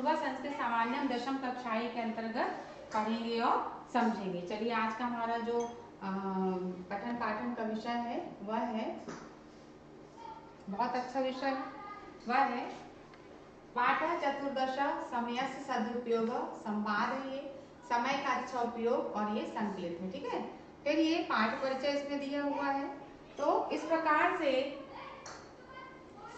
पूर्व संस्कृत सामान्यम दशम कक्षाएं के अंतर्गत पढ़ेंगे और समझेंगे। चलिए आज का हमारा जो पठन पाठन का विषय है वह है, बहुत अच्छा विषय है, वह है पाठ चतुर्दश समयस्य सदुपयोग संवाद है। ये समय का अच्छा उपयोग और ये संकलित है, ठीक है। फिर ये पाठ परिचय इसमें दिया हुआ है। तो इस प्रकार से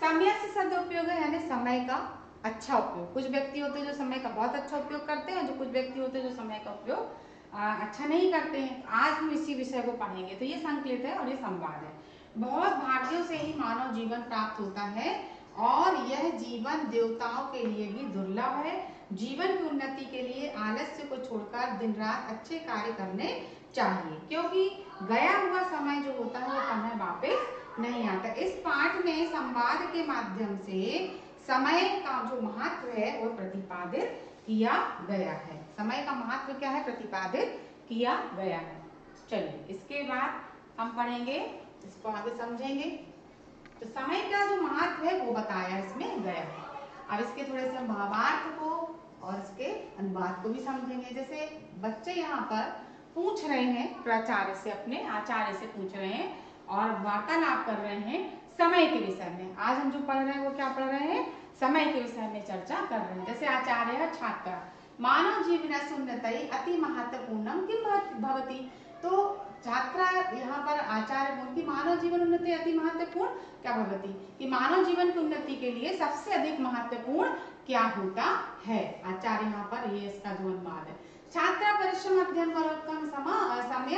समयस्य सदुपयोग है यानी समय का अच्छा उपयोग। कुछ व्यक्ति होते हैं जो समय का बहुत अच्छा उपयोग करते हैं, जो कुछ व्यक्ति होते हैं जो समय का उपयोग अच्छा नहीं करते हैं। आज हम इसी विषय को पढ़ेंगे। तो ये संकलित है और ये संवाद है। बहुत भाग्यों से ही मानव जीवन प्राप्त होता है और यह जीवन देवताओं के लिए भी दुर्लभ है। जीवन की उन्नति के लिए आलस्य को छोड़कर दिन रात अच्छे कार्य करने चाहिए, क्योंकि गया हुआ समय जो होता है वो समय वापस नहीं आता। इस पाठ में संवाद के माध्यम से समय का जो महत्व है वो प्रतिपादित किया गया है। समय का महत्व क्या है, प्रतिपादित किया गया है। चलिए इसके बाद हम पढ़ेंगे, इसको आगे समझेंगे। तो समय का जो महत्व है वो बताया इसमें गया है। अब इसके थोड़े से भावार्थ को और इसके अनुवाद को भी समझेंगे। जैसे बच्चे यहाँ पर पूछ रहे हैं प्राचार्य से, अपने आचार्य से पूछ रहे हैं और वार्तालाप कर रहे हैं समय के विषय में। आज हम जो पढ़ रहे हैं वो क्या पढ़ रहे हैं, समय के विषय में चर्चा कर रहे हैं। जैसे आचार्य है छात्र, मानव जीवनस्य उन्नति अति महत्वपूर्णम किम भवति। तो छात्रा यहाँ पर आचार्य बोल की मानव जीवन उन्नति अति महत्वपूर्ण क्या भवति, कि मानव जीवन की उन्नति के लिए सबसे अधिक महत्वपूर्ण क्या होता है। आचार्य यहाँ पर ये इसका जो अनुवाद है। छात्रा परिश्रम अध्ययन करोत्तम समय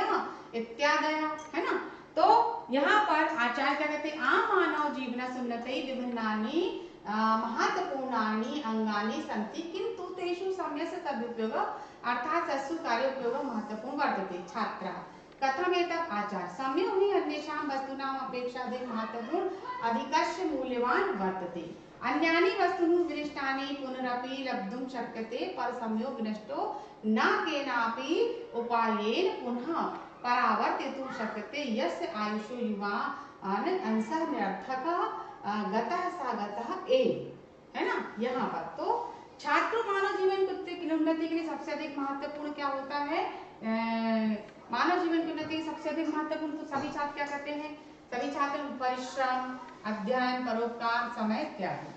इत्यादय है ना। तो यहाँ पर आचार्य क्या कहते हैं, आम मानव जीवनस्य उन्नति विभिन्नानि महत्वपूर्णानि अंगानि सन्ति किंतु तेषु समयस्य सदुपयोग अर्थात सत्सु कार्य उपयोग महत्वपूर्ण वर्तते। छात्रा कथम एतत् आचार समयो हि अन्येषां वस्तूनाम् अपेक्षा अधिक महत्वपूर्ण अधिकस्य मूल्यवान वर्तते। अन्यानि वस्तूनि विनष्टानि पुनरपि लब्धुं शक्यते पर समयो विनष्टो न केनापि उपायेन पुनः परावर्तितुं शक्यते। यस्य आयुषो युवा अंशः निरर्थकः गतः सा गतः एव, है ना। यहाँ पर तो छात्र मानव जीवन की उन्नति के लिए सबसे अधिक महत्वपूर्ण क्या होता है, मानव जीवन की उन्नति सबसे अधिक महत्वपूर्ण। तो सभी छात्र क्या करते हैं, सभी छात्र परिश्रम अध्ययन परोपकार समय इत्यादि।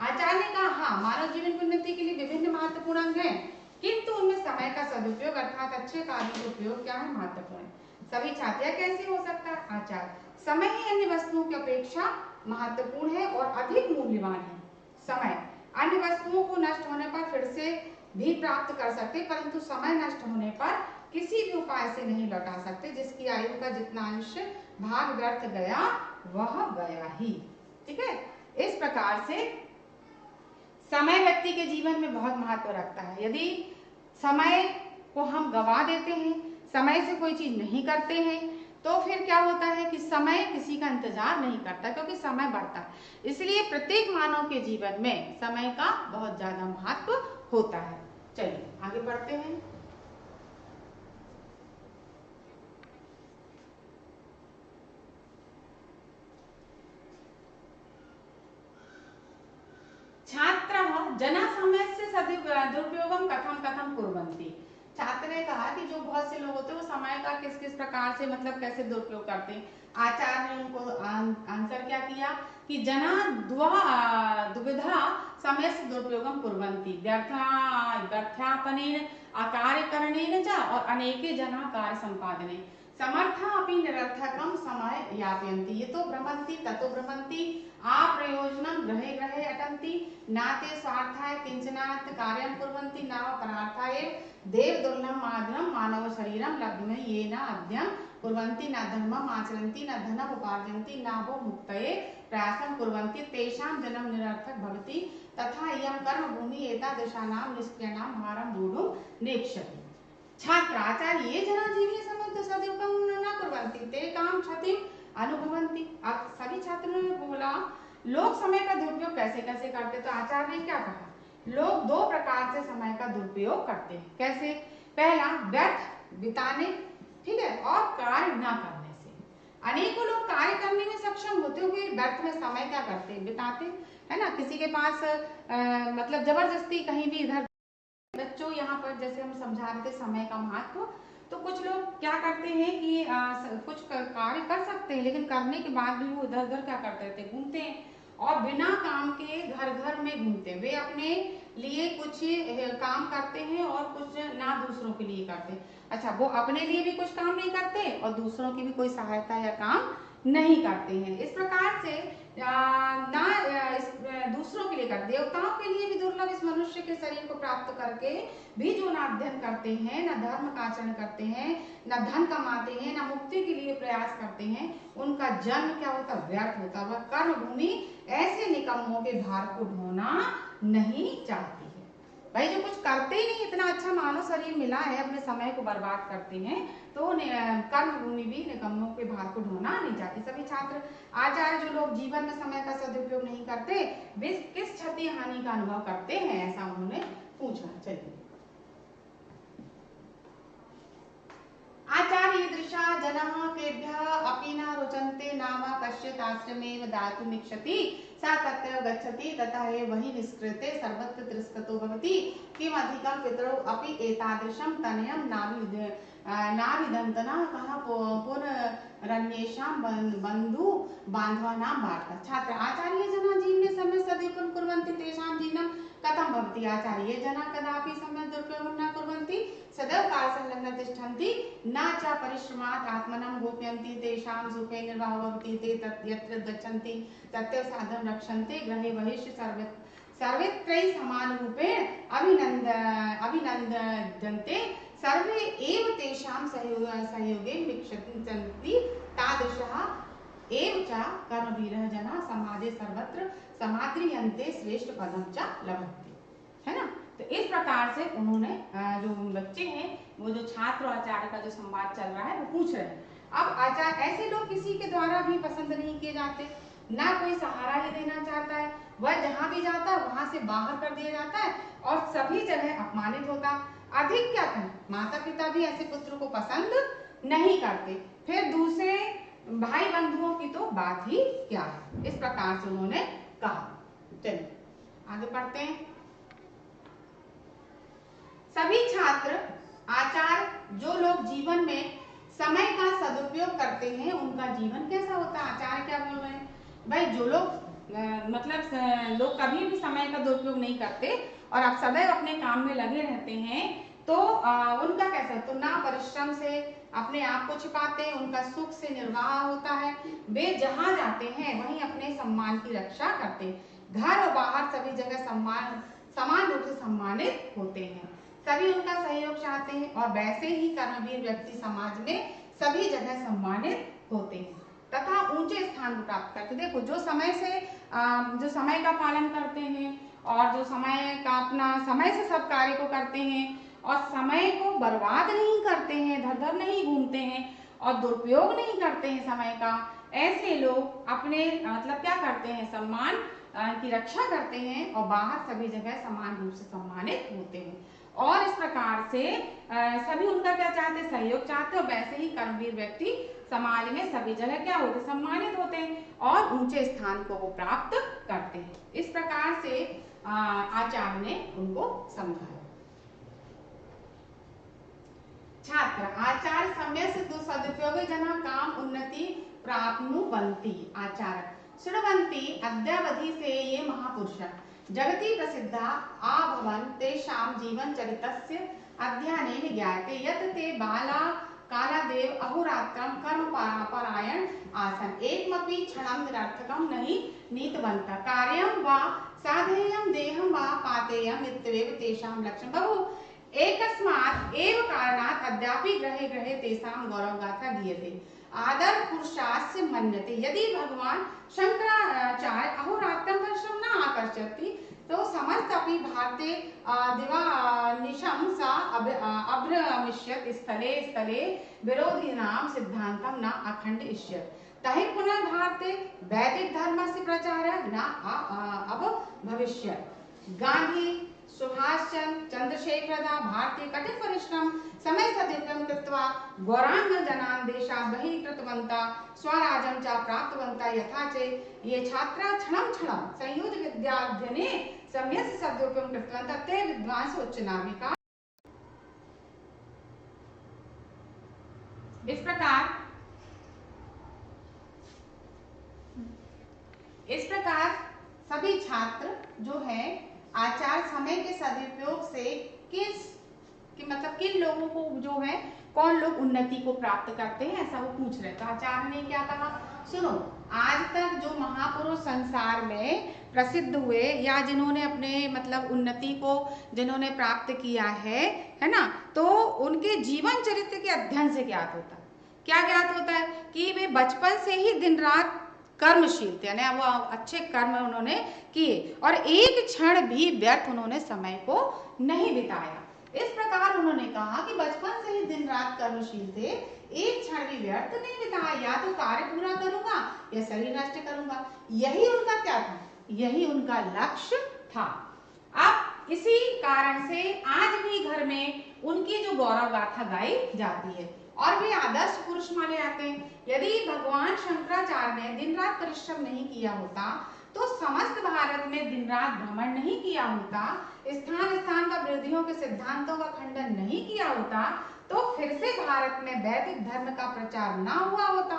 आचार्य ने कहा हाँ मानव जीवन की उन्नति के लिए विभिन्न महत्वपूर्ण अंग हैं, किंतु उनमें समय का सदुपयोग अर्थात अच्छे कार्य का उपयोग क्या है, महत्वपूर्ण। सभी छात्र कैसे हो सकता है, आचार्य समय ही अन्य वस्तुओं की अपेक्षा महत्वपूर्ण है और अधिक मूल्यवान है। समय अन्य वस्तुओं को नष्ट होने पर फिर से भी प्राप्त कर सकते, परंतु समय नष्ट होने पर किसी भी उपाय से नहीं लौटा सकते। जिसकी आयु का जितना आयुष्य भाग व्यर्थ गया वह गया ही, ठीक है। इस प्रकार से समय व्यक्ति के जीवन में बहुत महत्व रखता है। यदि समय को हम गवा देते हैं, समय से कोई चीज नहीं करते हैं, तो फिर क्या होता है कि समय किसी का इंतजार नहीं करता, क्योंकि समय बढ़ता है। इसलिए प्रत्येक मानव के जीवन में समय का बहुत ज्यादा महत्व होता है। चलिए आगे बढ़ते हैं। छात्रः जना समयस्य सदुपयोगं कथम कथम कुर्वन्ति। छात्र ने कहा कि जो बहुत से लोग होते हैं वो समय का किस किस प्रकार से मतलब कैसे दुरुपयोग करते हैं। आचार्य ने उनको आंसर क्या किया कि जना दुविधा समय से दुरुपयोगम कुर्वन्ति व्यर्थापनेन अकार्यकरणेन च और अनेके जना कार्य संपादने समर्था अपि निरर्थकम समय यापयन्ति। ये तो भ्रमन्ति ततो भ्रमन्ति अप्रयोजनं गृहे गृहे अटन्ति नाते स्वार्थाय किंचनात् कार्यं कुर्वन्ति न परार्थाय देव दुर्लभं माधुरं मानव शरीरं लब्धुं येन अध्ययनं कुर्वन्ति न धर्मम् आचरन्ति न धनम् उपार्जन्ति न भो मुक्तये प्रयासं कुर्वन्ति तेषां जन्म निरर्थक भवति तथा इयं कर्म भूमि एतादृशानां निष्क्रियाणां भारं मूढुं नेक्षति। छात्र आचार्य ये जना जीवने समय सदुपयोग न कुर्वन्ति ते काम क्षतिं अनुभवन्ति। अब सभी छात्रों ने बोला लोग समय का दुरुपयोग कैसे कैसे करते। तो आचार्य ने क्या कहा, लोग दो प्रकार से समय का दुरुपयोग करते हैं। कैसे, पहला व्यर्थ बिताने, ठीक है, और कार्य न करने से। अनेकों लोग कार्य करने में सक्षम होते हुए व्यर्थ में समय क्या करते हैं, बिताते। है ना, किसी के पास मतलब जबरदस्ती कहीं भी इधर। बच्चों यहाँ पर जैसे हम समझा रहे थे समय का महत्व, तो कुछ लोग क्या करते हैं कि कुछ कार्य कर सकते हैं, लेकिन करने के बाद भी वो इधर उधर क्या करते रहते, घूमते हैं, और बिना काम के घर घर में घूमते हैं। वे अपने लिए कुछ काम करते हैं और कुछ ना दूसरों के लिए करते। अच्छा, वो अपने लिए भी कुछ काम नहीं करते और दूसरों की भी कोई सहायता या काम नहीं करते हैं। इस प्रकार से दूसरों के लिए करते, देवताओं के लिए भी दुर्लभ इस मनुष्य के शरीर को प्राप्त करके भी जो ना अध्ययन करते हैं, ना धर्म का आचरण करते हैं, ना धन कमाते हैं, ना मुक्ति के लिए प्रयास करते हैं, उनका जन्म क्या होता, व्यर्थ होता। वह कर्म भूमि ऐसे निकम्मों के भार को ढोना नहीं चाहती है। भाई जो कुछ करते ही नहीं, इतना अच्छा मानव शरीर मिला है, अपने समय को बर्बाद करते हैं, तो कर्म भूमि भी निकम्मों के भार को ढोना नहीं चाहती। सभी छात्र आचार्य जो लोग जीवन में समय का सदुपयोग नहीं करते, वे किस क्षति हानि का अनुभव करते हैं, ऐसा उन्होंने पूछा। चलिए, आचार्यदृशा जनः केभ्यः अपि न रोचन्ते नाम कश्चित् आश्रमेव दातुमिच्छति सा तत्रैव गच्छति ततः एव वहि निष्कृते सर्वत्र तिरस्कृतो भवति किमधिकं पितरौ अपि एतादृशं तनयं नाभिदन्तनः कः पुनरन्येषां बन्धु बान्धवानां वार्ता। छात्र, आचार्य जना जीवने समय सदुपयोगं कुर्वन्ति तेषां जीवनं कथं भवति। आचार्य जना कदापि समय दुरुपयोगं न कुर्वन्ति, सदैव कार्यसंलग्नाः तिष्ठन्ति, न च परिश्रमात् आत्मनं गोपयन्ति, तेषां सुखे निर्वाहो भवति, ते यत्र गच्छन्ति तत्र साधनं रक्षन्ते, गृहे बहिष्ठ सर्वत्रैः समानरूपेण अभिनन्दन्ते, सर्वे एव तेषां सहयोगेन विक्षन्तन्ति, तादृशः एव च कर्मवीरः जनाः समाजे सर्वत्र समाद्रियन्ते श्रेष्ठ पदं च लभन्ते। है ना, तो इस प्रकार से उन्होंने जो बच्चे हैं, वो जो छात्र और आचार्य का जो संवाद चल रहा है वो पूछ रहे हैं। अब आचार्य, ऐसे लोग किसी के द्वारा भी पसंद नहीं किए जाते, ना कोई सहारा ही देना चाहता है, वह जहां भी जाता है वहां से बाहर कर दिया जाता है और सभी जगह अपमानित होता। अधिक क्या कहें, माता पिता भी ऐसे पुत्र को पसंद नहीं करते, फिर दूसरे भाई बंधुओं की तो बात ही क्या है। इस प्रकार से उन्होंने कहा। चलिए आगे पढ़ते हैं। सभी छात्र आचार्य, जो लोग जीवन में समय का सदुपयोग करते हैं उनका जीवन कैसा होता है। आचार्य क्या बोल रहे हैं, भाई जो लोग मतलब लोग कभी भी समय का दुरुपयोग नहीं करते और आप सदैव अपने काम में लगे रहते हैं, तो उनका कैसा, तो ना परिश्रम से अपने आप को छिपाते हैं, उनका सुख से निर्वाह होता है, वे जहां जाते हैं वहीं अपने सम्मान की रक्षा करते हैं, घर और बाहर सभी जगह समान रूप से सम्मानित होते हैं, सभी उनका सहयोग चाहते हैं और वैसे ही कर्मवीर व्यक्ति समाज में सभी जगह सम्मानित होते हैं तथा ऊंचे स्थान को प्राप्त करते। देखो, जो समय से जो समय का पालन करते हैं और जो समय का अपना समय से सब कार्य को करते हैं और समय को बर्बाद नहीं करते हैं, इधर उधर नहीं घूमते हैं और दुरुपयोग नहीं करते हैं समय का, ऐसे लोग अपने मतलब क्या करते हैं, सम्मान की रक्षा करते हैं और बाहर सभी जगह समान रूप से सम्मानित होते हैं। और इस प्रकार से सभी उनका क्या चाहते हैं, सहयोग चाहते हैं और वैसे ही कर्मवीर व्यक्ति समाज में सभी जगह क्या होते, सम्मानित होते हैं और ऊंचे स्थान को वो प्राप्त करते हैं। इस प्रकार से आचार्य ने उनको समझाया। छात्र, आचार्य समय से सदुपयोग जना काम उन्नति प्राप्नुवन्ति। आचार्य, शृण्वन्ति अद्यावधि से ये महापुरुष जगति प्रसिद्धा आभवन् तेषां जीवनचरितस्य अध्ययनेन ज्ञायते यत् ते बाला कालादेव अहोरात्रं कर्मपरायण आसन्, एकमपि क्षणं निरर्थकं नहि नीतवन्तः, कार्यं वा साधेयं देहं वा पातेयम् इत्येव तेषां लक्ष्यं बहु। एकस्मात् एव कारणात् अद्यापि गृहे गृहे तेषां गौरवगाथा गीयते, आदर पुरुषास्य मन्यते। यदि भगवान शंकराचार्य अहोरात्रं परिश्रम न आकर्षति, तो समस्त अपि भारते दिवानिशं सा अभ्रमिष्यत्, स्थले स्थले विरोधिनां सिद्धान्तं न अखण्डयिष्यत्, तहि पुनः भारते वैदिक धर्मस्य प्रचारः न अभविष्यत्। गांधी, सुभाष चंद्र, चंद्रशेखर, भारतीय कठिन परिश्रम समय सदुपयोगं कृत्वा गौरांग जनान् देशात् बहिः कृतवन्तः स्वराज्यं च प्राप्तवन्तः यथा च ये छात्राः क्षणं क्षणं संयोज्य विद्याध्ययने सम्यक् सदुपयोगं कृतवन्तः ते विद्वांसः उच्चनामिकाः। इस प्रकार सभी छात्र जो है आचार समय के सदुपयोग से मतलब किन लोगों को जो है कौन लोग उन्नति को प्राप्त करते हैं, ऐसा वो पूछ रहे। तो आचार्य ने क्या कहा, सुनो, आज तक जो महापुरुष संसार में प्रसिद्ध हुए या जिन्होंने अपने मतलब उन्नति को जिन्होंने प्राप्त किया है ना, तो उनके जीवन चरित्र के अध्ययन से ज्ञात होता है। क्या ज्ञात होता है कि वे बचपन से ही दिन रात कर्मशील थे, यानी वो अच्छे कर्म उन्होंने किए और एक क्षण भी व्यर्थ उन्होंने समय को नहीं बिताया। इस प्रकार उन्होंने कहा कि बचपन से ही दिन रात कर्मशील थे, एक क्षण भी व्यर्थ नहीं बिताया, या तो कार्य पूरा करूंगा या शरीर नष्ट करूंगा। यही उनका क्या था, यही उनका लक्ष्य था। अब इसी कारण से आज भी घर में उनकी जो गौरव गाथा गाई जाती है और वे आदर्श पुरुष माने जाते हैं। यदि भगवान शंकराचार्य ने दिन रात परिश्रम नहीं किया होता तो समस्त भारत में दिन रात भ्रमण नहीं किया होता, स्थान स्थान का विरोधियों के सिद्धांतों का खंडन नहीं किया होता, तो फिर से भारत में वैदिक धर्म का प्रचार ना हुआ होता,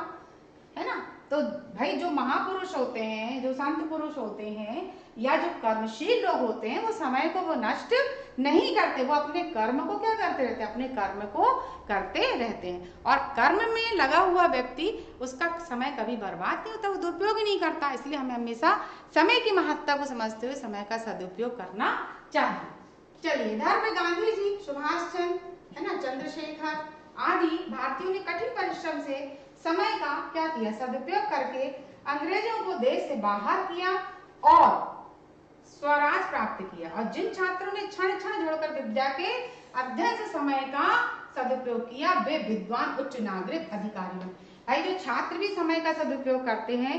है ना। तो भाई जो महापुरुष होते हैं, जो संत पुरुष होते हैं या जो कर्मशील लोग होते हैं, वो समय को वो नष्ट नहीं करते, वो अपने कर्म को क्या करते रहते हैं, अपने कर्म को करते रहते हैं। और कर्म में लगा हुआ व्यक्ति उसका समय कभी बर्बाद नहीं होता, वो दुरुपयोग ही नहीं करता। इसलिए हमें हमेशा समय की महत्ता को समझते हुए समय का सदुपयोग करना चाहिए। चलिए, इधर पे गांधी जी, सुभाष चंद्र, है ना, चंद्रशेखर आदि भारतीयों ने कठिन परिश्रम से समय का क्या किया, सदुपयोग करके अंग्रेजों को देश से बाहर किया और स्वराज प्राप्त किया। और जिन छात्रों ने क्षण क्षण जोड़कर विद्या के अध्ययन से समय का सदुपयोग किया, वे विद्वान उच्च नागरिक अधिकारी बने। भाई जो छात्र भी समय का सदुपयोग करते हैं,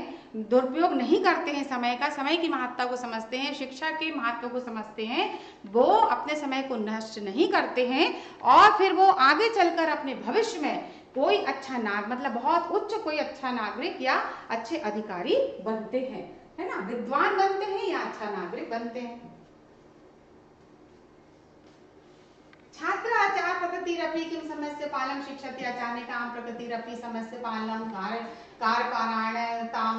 दुरुपयोग नहीं करते हैं समय का, समय की महत्ता को समझते हैं, शिक्षा के महत्व को समझते हैं, वो अपने समय को नष्ट नहीं करते हैं और फिर वो आगे चलकर अपने भविष्य में कोई अच्छा मतलब बहुत उच्च कोई अच्छा नागरिक या अच्छे अधिकारी बनते हैं, है ना, विद्वान बनते हैं या अच्छा नागरिक बनते हैं। छात्र आचार प्रकृतिरपि किम समस्य पालम शिक्षति आचार्य काम प्रकृतिरपि समस्य पालम कारकारायणताम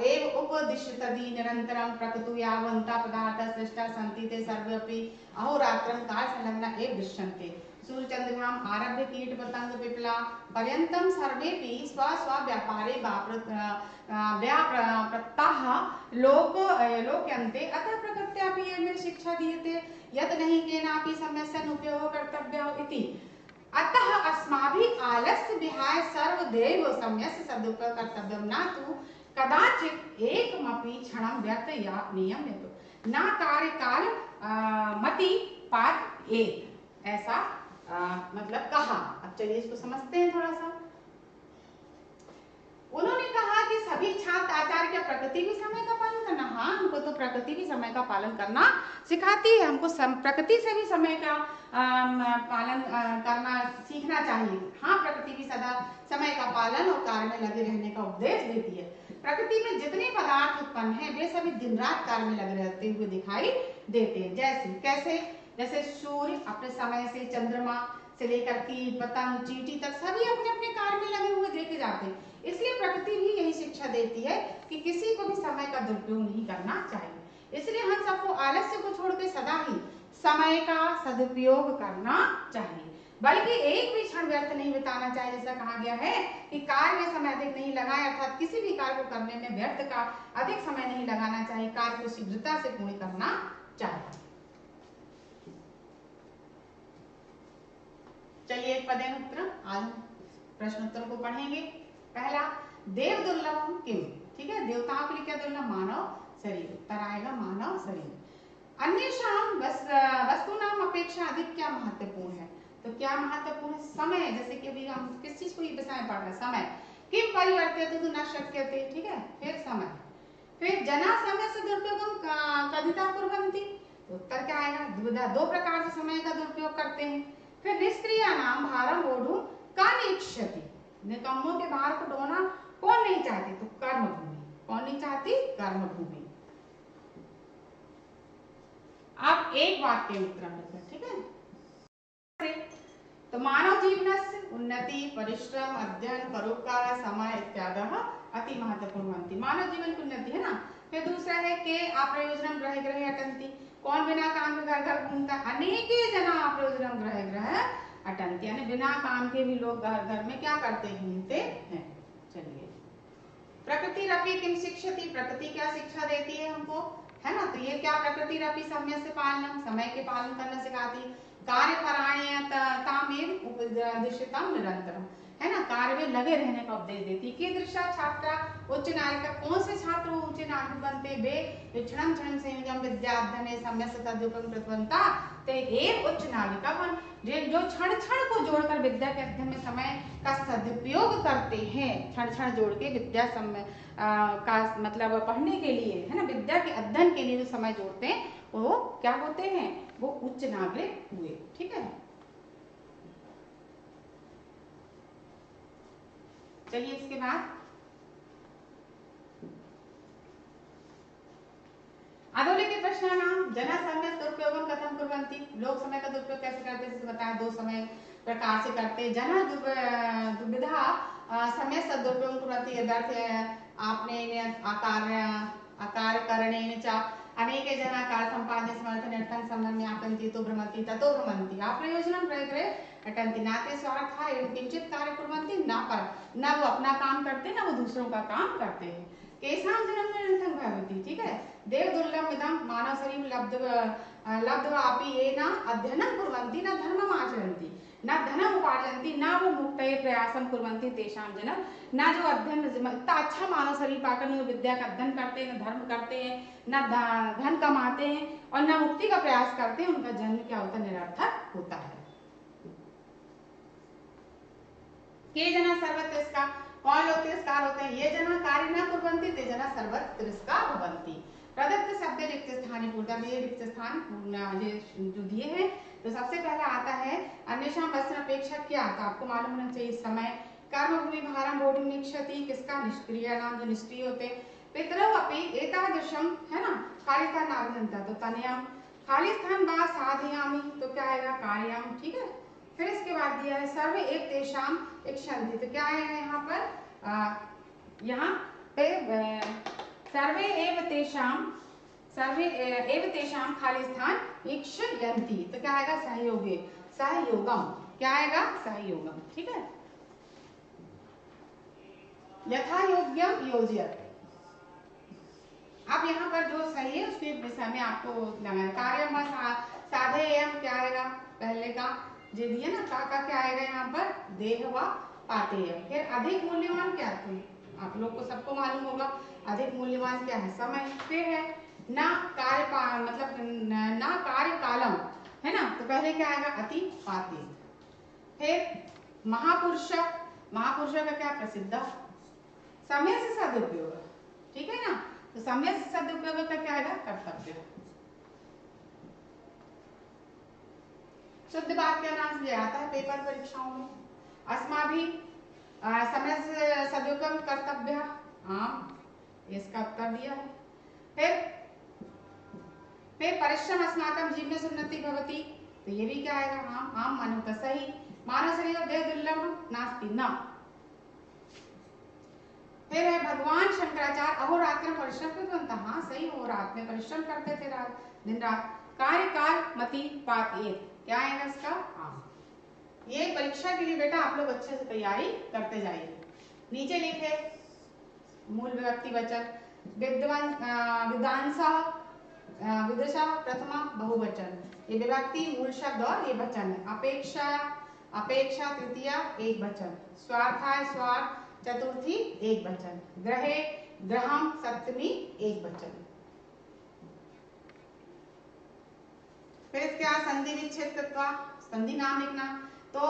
एव उपदिशतति निरंतरम प्रकृतु यावन्ता पदार्थ सृष्टा सन्ति ते सर्वेपि अहोरात्रं काल संलग्ना एव दृश्यन्ते। सूर्यचंद्रमाम आरभ्य कीट पतंग पिपला पर्यंतम सर्वेपि स्व स्व व्यापारे व्याप्रत्ताः लोक्यन्ते अतः प्रकृत्यापि ये शिक्षा दीयते यत् नहीं केनापि सम्यक् उपयोगः कर्तव्यः इति। अतः अस्माभिः आलस्य विहाय सर्वदैव सम्यक् सदुपयोगः कर्तव्यः, न तु कदाचित् एकमपि क्षणं व्यर्थ या नियम्यते, न कार्यकाल मति पातयेत्, ऐसा मतलब कहा। अब चलिए इसको समझते हैं थोड़ा सा। उन्होंने कहा कि सभी छात्र आचार्य क्या प्रकृति भी समय का पालन करना, हाँ हमको तो प्रकृति भी समय का पालन करना सिखाती है, हमको प्रकृति से भी समय का पालन करना सीखना चाहिए। हाँ, प्रकृति भी सदा समय का पालन और कार्य में लगे रहने का उपदेश देती है। प्रकृति में जितने पदार्थ उत्पन्न हैं वे सभी दिन रात कार्य में लगे रहते हुए दिखाई देते हैं। जैसे सूर्य अपने समय से, चंद्रमा से लेकर कीट पतंग चींटी तक सभी अपने अपने कार्य में लगे हुए देखे जाते हैं। इसलिए प्रकृति भी यही शिक्षा देती है कि किसी को भी समय का दुरुपयोग नहीं करना चाहिए। इसलिए हम सबको आलस्य को छोड़कर सदा ही समय का सदुपयोग करना चाहिए, बल्कि एक भी क्षण व्यर्थ नहीं बिताना चाहिए। जैसा कहा गया है कि कार्य में समय अधिक नहीं लगाए, अर्थात किसी भी कार्य को करने में व्यर्थ का अधिक समय नहीं लगाना चाहिए, कार्य को शीघ्रता से पूर्ण करना चाहिए। चलिए एक पदेन उत्तर, आज प्रश्नोत्तर को पढ़ेंगे। पहला, देव दुर्लभम किम, ठीक है, देवताओं के लिए क्या दुर्लभ, मानव शरीर, उत्तर आएगा मानव शरीर। अन्येषां वस्तुनाम अपेक्षा अधिक क्या महत्वपूर्ण है, तो क्या महत्वपूर्ण है, समय। जैसे कि अभी हम किस चीज को ये विषय में पढ़ रहे हैं, समय। किम परिवर्त्यते तो न शक्यते, ठीक है, फिर समय। फिर जना समय से दुरुपयोगम कथिता कुर्वन्ति, तो उत्तर क्या आएगा? द्विधा। दो प्रकार से समय का दुरुपयोग करते हैं। फिर निष्क्रिय नाम भारम ओढ़ू का निक्षति, निकम्मों के भार को ढोना कौन नहीं चाहती? तो कर्मभूमि। कौन नहीं चाहती? कर्मभूमि। अब एक वाक्य उत्तर लिखें, ठीक है? तो मानव जीवनस्य उन्नति परिश्रम अध्ययन परोपकार समय इत्यादि अति महत्वपूर्ण बनती। मानव जीवन की उन्नति है ना। फिर दूसरा है के अप्रयोजनम ग्रह ग्रह अटंती, कौन बिना काम के घर घर घूमता? अनेके जना अप्रयोजनम ग्रह ग्रह अटंती, यानी बिना काम के भी लोग घर घर में क्या करते? घूमते हैं। चलिए, प्रकृति रपि किम शिक्षति, प्रकृति क्या शिक्षा देती है हमको, है ना? तो ये क्या? प्रकृति रपि समय से पालनम, समय के पालन करना सिखाती। कार्य परायणतामेव उपदिश्यताम निरंतरम, है ना? कार्य में लगे रहने का उपदेश देती। कीदृशा छात्रा उच्च नागरिक, कौन से छात्र ऊंचे नागरिक बनते? वे क्षणम क्षणम संयोजम विद्याध्ययने सम्यक् तदुपम कृतवन्ता ते एव उच्च नागरिका बन, जो क्षण क्षण को जोड़कर विद्या के अध्ययन में समय का सदुपयोग करते हैं, क्षण क्षण जोड़ के विद्या समय का मतलब पढ़ने के लिए, है ना, विद्या के अध्ययन के लिए जो समय जोड़ते हैं वो क्या होते हैं? वो उच्च नागरिक हुए। ठीक है, चलिए इसके बाद अधोलिखित प्रश्नानां जना समय दुरुपयोगम कथम कुर्वन्ति, लोग समय का दुरुपयोग कैसे करते हैं? जैसे बताया दो समय प्रकार से करते हैं। जना दुविधा समय सदुपयोगम कुर्वन्ति, यदर्थ आपने आकार करणेन च अनेके जना कार्य संपादने समर्थनार्थं समयं यापयन्ति तो भ्रमन्ति ततो भ्रमन्ति अप्रयोजनं ग्रहे ग्रहे अटन्ति, ना ते स्वार्थाय एवं किंचित कार्य कुर्वन्ति, ना वो अपना काम करते ना वो दूसरों का काम करते हैं। केषां जन्म निरंतर भवति, ठीक है, देव दुर्लभ इदं मानव शरीर लब्ध्वापि ये न अध्ययनं कुर्वन्ति न धर्मम् आचरन्ति न धनम् उपार्जन्ति न वो मुक्तये प्रयासं कुर्वन्ति तेषां जन्म, ना जो अध्ययन इतना अच्छा मानव शरीर पाकर न विद्या का अध्ययन करते हैं, न धर्म करते हैं, न धन कमाते हैं और न मुक्ति का प्रयास करते हैं, उनका जन्म क्या होता है? निरर्थक होता है। के जना सर्वतिरस्कार, कौन लोग तिरस्कार होते हैं? ये जना कार्य न कुर्वन्ति ते जना सर्वतिरस्कार भवन्ति। प्रदत्त शब्द रिक्त स्थानी पूर्णतः, ये रिक्त स्थान ये जो दिए हैं तो सबसे पहला आता है अन्येषां वचन अपेक्षा क्या, तो आपको मालूम होना चाहिए समय। कर्मभूमि भारम बोधि निक्षति, किसका? निष्क्रिय नाम, जो निष्क्रिय होते। पितरौ अपि एतादृशम, है ना, खाली स्थान नाभिनन्ता, तो तनयम, खाली स्थान बा साधयामि, तो क्या आएगा? कार्यम। ठीक है, फिर इसके बाद दिया है सर्वे एक तेषाम इक्षन्ति, तो क्या आएगा यहाँ पर? यहाँ पे सर्वे एव तेषां खाली स्थान इक्षयन्ति, तो क्या आएगा? सहयोगे, सहयोगम, क्या आएगा? सहयोगम। ठीक है, यथा योग्यम योजयत, अब यहाँ पर जो सही है उसके विषय में आपको लगाना। कार्यम साधेयम, क्या आएगा? पहले का जो दिया ना का क्या आएगा यहाँ पर? देह व पातेय। फिर अधिक मूल्यवान क्या था? आप लोग को सबको मालूम होगा अधिक मूल्यवान क्या है? समय। फिर है ना कार्य मतलब ना कार्य कालम, है ना, तो पहले क्या आएगा? अति पाते। फिर महापुरुष, महापुरुष का क्या? प्रसिद्ध। समय से सदुपयोग, ठीक है ना, तो समय से सदुपयोग का क्या आएगा? कर्तव्य। शुद्ध बात क्या नाम से आता है पेपर परीक्षाओं में? अस्माभि समय से सदुपयोग कर्तव्य, हाँ, इसका उत्तर दिया है। फिर परिश्रम अस्माकं जीवने उन्नति भवति, तो ये भी क्या आएगा? हाँ, आम मानो तो सही। मानव शरीर देह दुर्लभ नास्ति न। फिर है भगवान शंकराचार्य अहोरात्र परिश्रम कृतवन्तः, हाँ सही, हो रात में परिश्रम करते थे, दिन रात। कार्य काल मति पातेत, क्या आएगा इसका? हाँ, ये परीक्षा के लिए बेटा आप लोग अच्छे से तैयारी करते जाइए। नीचे लिखे मूल विभक्ति वचन, विदुषा प्रथमा बहुवचन, ये विभक्ति मूल शब्द और ये वचन है। अपेक्षा, अपेक्षा तृतीया एक वचन, स्वार्थाय स्वार्थ चतुर्थी एक वचन, ग्रहे ग्रहम सप्तमी एक वचन। फिर इसके बाद संधि विच्छेद कृत्वा, संधि नाम लिखना, तो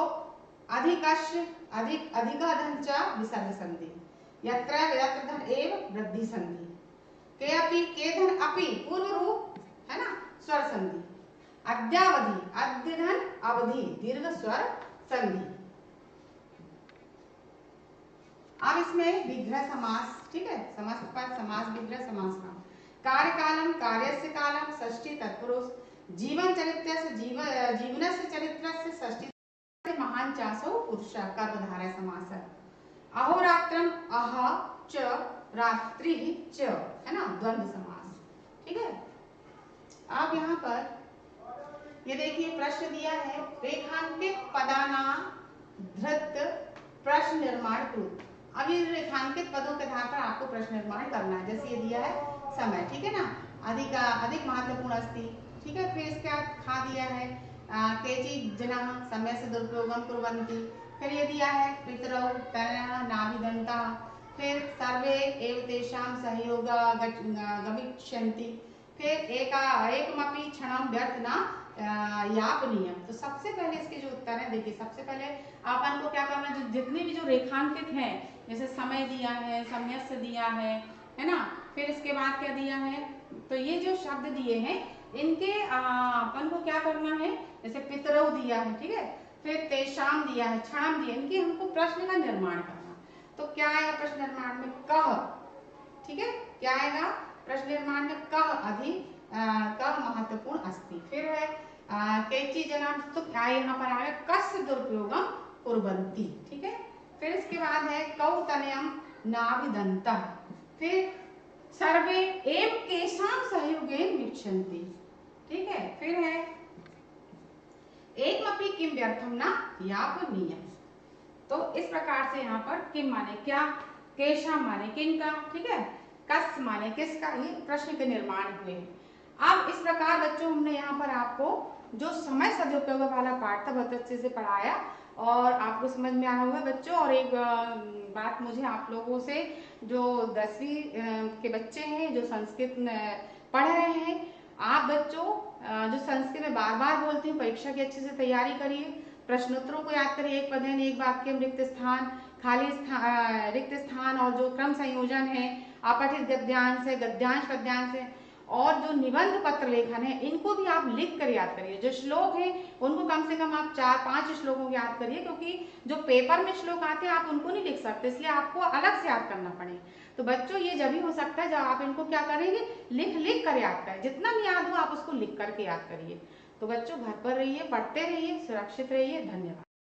अधिकश अधिक अधिकाधन च विसर्ग संधि, यत्र यत्र धन एव वृद्धि संधि, के अपि के धन अपि पूर्व रूप, है ना, स्वर संधि। अद्यावधि, अद्य धन अवधि, दीर्घ स्वर संधि। अब इसमें विग्रह समास, ठीक है, समास के पास समास, विग्रह समास का। कार्यकालम, कार्यस्य कालम, षष्ठी तत्पुरुष। जीवन चरित्रस्य, जीवनस्य चरित्रस्य, षष्ठी महान चासो पुरुष, कर्मधारय समास। अहोरात्रम, अह च रात्रि च, है ना, द्वंद्व समास, ठीक है। अब यहाँ पर ये देखिए प्रश्न दिया है, रेखांकित पदाना धृत प्रश्न निर्माण कृत। अब ये रेखांकित पदों के आधार पर आपको प्रश्न निर्माण करना है। जैसे ये दिया है समय, ठीक है ना, अधिक महत्वपूर्ण अस्ति, ठीक है। फिर इसके बाद खा दिया है केचि जनाः समय से दुरुपयोगम कुर्वन्ति। फिर ये दिया है पितरौ तनयः नाभिदन्तः। फिर सर्वे एव तेषां सहयोग गमिष्यन्ति। फिर एकमपि क्षणं व्यर्थ न यापनीयम। तो सबसे पहले इसके जो उत्तर है, देखिए सबसे पहले अपन को क्या करना है, जो जितने भी जो रेखांकित हैं, जैसे समय दिया है, समयस्य दिया है ना, फिर इसके बाद क्या दिया है, तो ये जो शब्द दिए हैं इनके अपन को क्या करना है, जैसे पितरौ दिया है, ठीक है, फिर तेषाम दिया है, क्षणम दिया, इनके हमको प्रश्न का निर्माण करना। तो क्या आएगा प्रश्न निर्माण में, कह, ठीक है, क्या आएगा प्रश्न निर्माण में, कह महत्वपूर्ण अस्ति। फिर है केचि जनाः, तो क्या यहाँ पर आएगा कस्य दुरुपयोगम कुर्वन्ति, ठीक है। फिर इसके बाद है कौ तनयम नाभिदन्तः। फिर सर्वे एव केषां सहयोगेन वीक्षन्ति, ठीक है। फिर है एकमपि किम व्यर्थम न यापनीयम। तो इस प्रकार से यहाँ पर किम माने क्या, केषां माने किनका, ठीक है, कस माने किसका, ये प्रश्न के निर्माण हुए। अब इस प्रकार बच्चों हमने यहाँ पर आपको जो समय सदुपयोग वाला पाठ था बहुत अच्छे से पढ़ाया और आपको समझ में आया होगा बच्चों। और एक बात मुझे आप लोगों से, जो 10वीं के बच्चे हैं जो संस्कृत पढ़ रहे हैं, आप बच्चों जो संस्कृत में बार बार बोलते हैं, परीक्षा की अच्छे से तैयारी करिए, प्रश्नोत्तरों को याद करिए, एक पदेन एक वाक्य में रिक्त स्थान, खाली रिक्त स्थान और जो क्रम संयोजन है, अपठित गद्यांश है, गद्यांश पद्यांश है, और जो निबंध पत्र लेखन है, इनको भी आप लिख कर याद करिए। जो श्लोक है उनको कम से कम आप 4-5 श्लोकों को याद करिए, क्योंकि जो पेपर में श्लोक आते हैं आप उनको नहीं लिख सकते, इसलिए आपको अलग से याद करना पड़े। तो बच्चों ये जब ही हो सकता है जब आप इनको क्या करेंगे, लिख कर याद करें, जितना भी याद हो आप उसको लिख करके याद करिए। तो बच्चों घर पर रहिए, पढ़ते रहिए, सुरक्षित रहिए, धन्यवाद।